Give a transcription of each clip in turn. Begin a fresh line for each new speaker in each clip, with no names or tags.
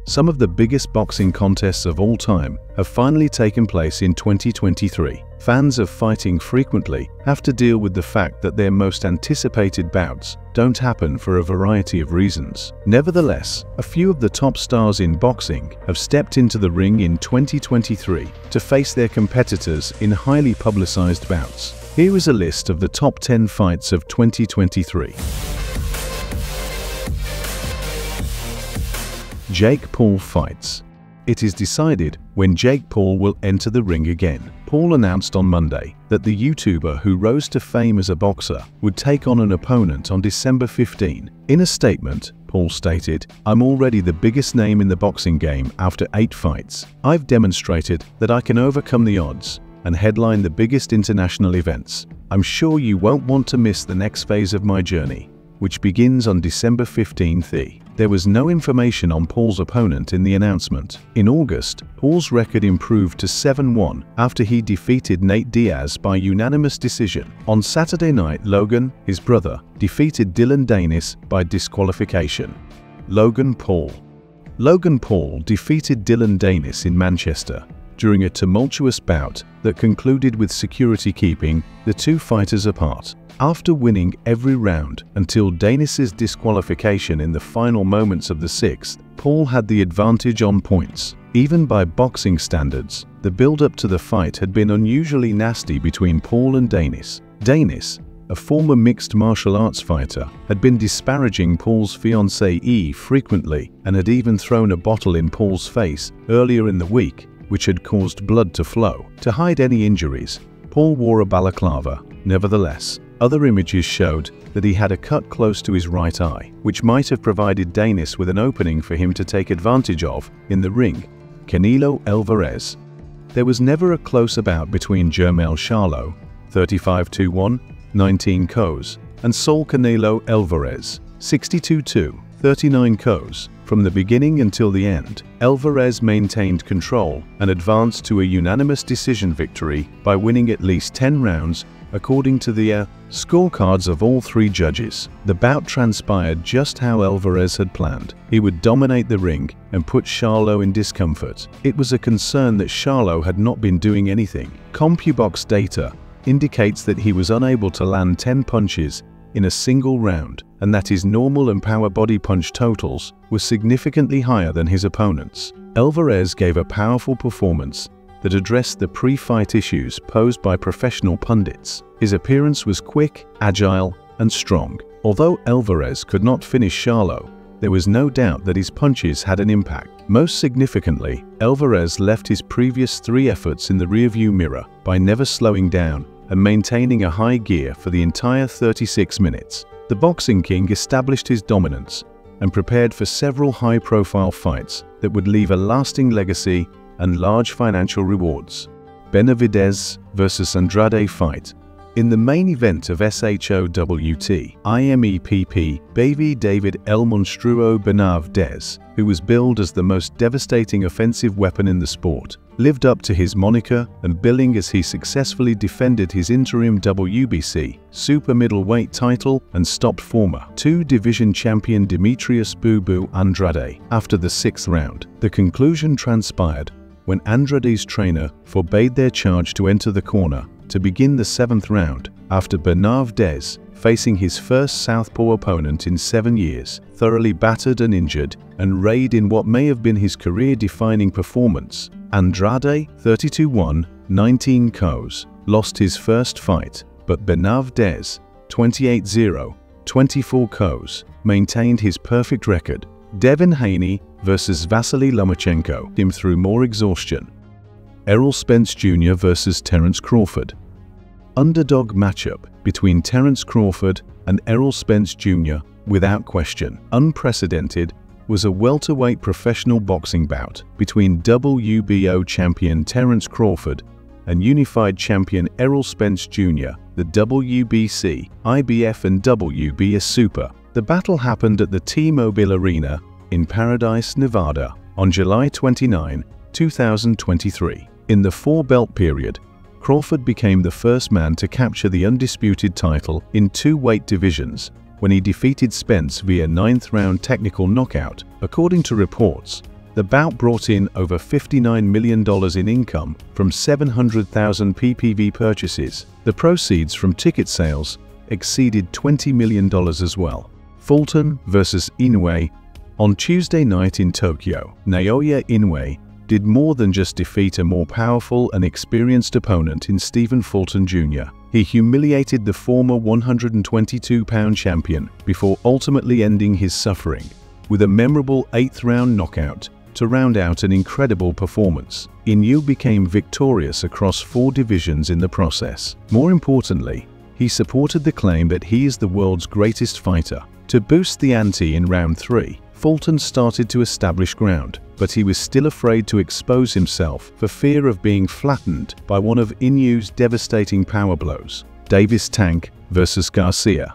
Some of the biggest boxing contests of all time have finally taken place in 2023. Fans of fighting frequently have to deal with the fact that their most anticipated bouts don't happen for a variety of reasons. Nevertheless, a few of the top stars in boxing have stepped into the ring in 2023 to face their competitors in highly publicized bouts. Here is a list of the top 10 fights of 2023. Jake Paul fights. It is decided when Jake Paul will enter the ring again. Paul announced on Monday that the YouTuber who rose to fame as a boxer would take on an opponent on December 15. In a statement, Paul stated, "I'm already the biggest name in the boxing game after 8 fights. I've demonstrated that I can overcome the odds and headline the biggest international events. I'm sure you won't want to miss the next phase of my journey, which begins on December 15th. There was no information on Paul's opponent in the announcement. In August, Paul's record improved to 7-1 after he defeated Nate Diaz by unanimous decision. On Saturday night, Logan, his brother, defeated Dillon Danis by disqualification. Logan Paul. Logan Paul defeated Dillon Danis in Manchester during a tumultuous bout that concluded with security keeping the two fighters apart. After winning every round until Danis's disqualification in the final moments of the 6th, Paul had the advantage on points. Even by boxing standards, the build-up to the fight had been unusually nasty between Paul and Danis. Danis, a former mixed martial arts fighter, had been disparaging Paul's fiancée frequently and had even thrown a bottle in Paul's face earlier in the week, which had caused blood to flow. To hide any injuries, Paul wore a balaclava. Nevertheless, other images showed that he had a cut close to his right eye, which might have provided Danis with an opening for him to take advantage of in the ring. Canelo Álvarez. There was never a close bout between Jermell Charlo, 35-1, 19 KOs, and Saul Canelo Álvarez, 62-2, 39 KOs. From the beginning until the end, Álvarez maintained control and advanced to a unanimous decision victory by winning at least 10 rounds according to the scorecards of all 3 judges. The bout transpired just how Álvarez had planned. He would dominate the ring and put Charlo in discomfort. It was a concern that Charlo had not been doing anything. CompuBox data indicates that he was unable to land 10 punches in a single round, and that his normal and power body punch totals were significantly higher than his opponent's. Álvarez gave a powerful performance that addressed the pre-fight issues posed by professional pundits. His appearance was quick, agile, and strong. Although Álvarez could not finish Charlo, there was no doubt that his punches had an impact. Most significantly, Álvarez left his previous 3 efforts in the rearview mirror by never slowing down and maintaining a high gear for the entire 36 minutes. The Boxing King established his dominance and prepared for several high-profile fights that would leave a lasting legacy and large financial rewards. Benavidez vs Andrade fight. In the main event of SHOWT IMEPP, Baby David El Monstruo Benavidez, who was billed as the most devastating offensive weapon in the sport, lived up to his moniker and billing as he successfully defended his interim WBC super middleweight title and stopped former 2-division champion Demetrius "Boo Boo" Andrade after the 6th round. The conclusion transpired when Andrade's trainer forbade their charge to enter the corner to begin the 7th round after Benavidez, facing his first southpaw opponent in 7 years, thoroughly battered and injured and rayed in what may have been his career-defining performance. Andrade, 32-1, 19 KOs, lost his first fight, but Benavidez, 28-0, 24 KOs, maintained his perfect record. Devin Haney vs Vasiliy Lomachenko, him through more exhaustion. Errol Spence Jr. vs Terence Crawford. Underdog matchup between Terence Crawford and Errol Spence Jr. without question. Unprecedented was a welterweight professional boxing bout between WBO champion Terence Crawford and unified champion Errol Spence Jr., the WBC, IBF and WBS Super. The battle happened at the T-Mobile Arena in Paradise, Nevada on July 29, 2023. In the 4-belt period, Crawford became the first man to capture the undisputed title in 2 weight divisions when he defeated Spence via 9th-round technical knockout. According to reports, The bout brought in over $59 million in income from 700,000 PPV purchases. The proceeds from ticket sales exceeded $20 million as well. Fulton vs. Inoue. On Tuesday night in Tokyo, Naoya Inoue did more than just defeat a more powerful and experienced opponent in Stephen Fulton Jr. He humiliated the former 122-pound champion before ultimately ending his suffering with a memorable 8th-round knockout to round out an incredible performance. Inoue became victorious across 4 divisions in the process. More importantly, he supported the claim that he is the world's greatest fighter. To boost the ante in round 3, Fulton started to establish ground, but he was still afraid to expose himself for fear of being flattened by one of Inoue's devastating power blows. Davis Tank vs. Garcia.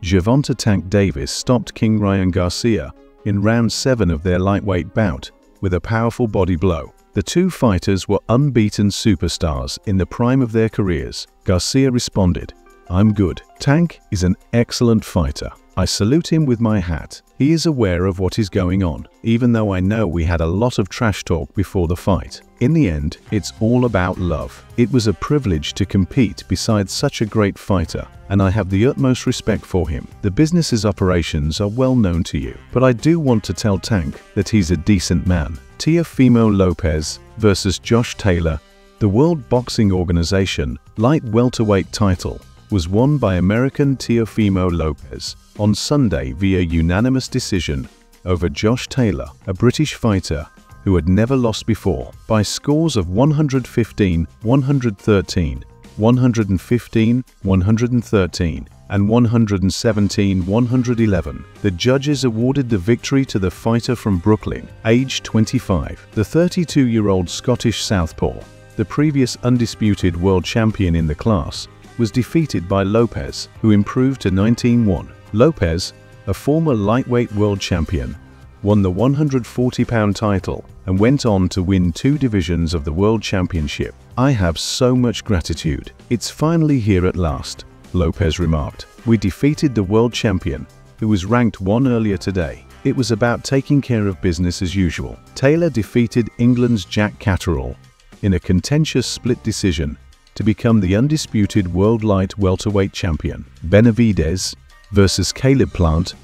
Gervonta Tank Davis stopped King Ryan Garcia in round 7 of their lightweight bout with a powerful body blow. The two fighters were unbeaten superstars in the prime of their careers. Garcia responded, "I'm good. Tank is an excellent fighter. I salute him with my hat. He is aware of what is going on, even though I know we had a lot of trash talk before the fight. In the end, it's all about love. It was a privilege to compete beside such a great fighter, and I have the utmost respect for him. The business's operations are well known to you, but I do want to tell Tank that he's a decent man." Teofimo Lopez vs. Josh Taylor. The World Boxing Organization light welterweight title was won by American Teofimo Lopez on Sunday via unanimous decision over Josh Taylor, a British fighter who had never lost before, by scores of 115-113, 115-113, and 117-111. The judges awarded the victory to the fighter from Brooklyn, aged 25. The 32-year-old Scottish southpaw, the previous undisputed world champion in the class, was defeated by Lopez, who improved to 19-1. Lopez, a former lightweight world champion, won the 140-pound title and went on to win 2 divisions of the World Championship. "I have so much gratitude. It's finally here at last," Lopez remarked. "We defeated the world champion, who was ranked 1 earlier today. It was about taking care of business as usual." Taylor defeated England's Jack Catterall in a contentious split decision to become the undisputed world light welterweight champion. Benavidez vs. Caleb Plant.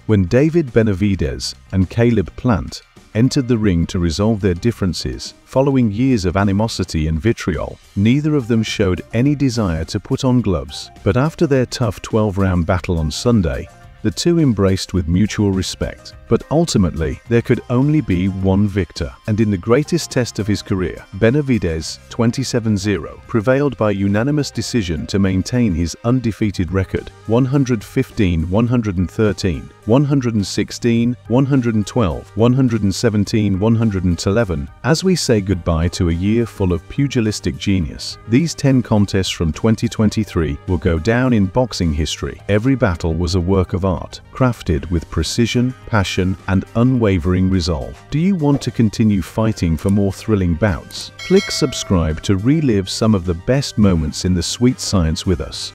When David Benavidez and Caleb Plant entered the ring to resolve their differences following years of animosity and vitriol, neither of them showed any desire to put on gloves. But after their tough 12-round battle on Sunday, the two embraced with mutual respect. But ultimately, there could only be one victor. And in the greatest test of his career, Benavidez, 27-0, prevailed by unanimous decision to maintain his undefeated record, 115-113, 116-112, 117-111. As we say goodbye to a year full of pugilistic genius, these 10 contests from 2023 will go down in boxing history. Every battle was a work of art, crafted with precision, passion, and unwavering resolve. Do you want to continue fighting for more thrilling bouts? Click subscribe to relive some of the best moments in the sweet science with us.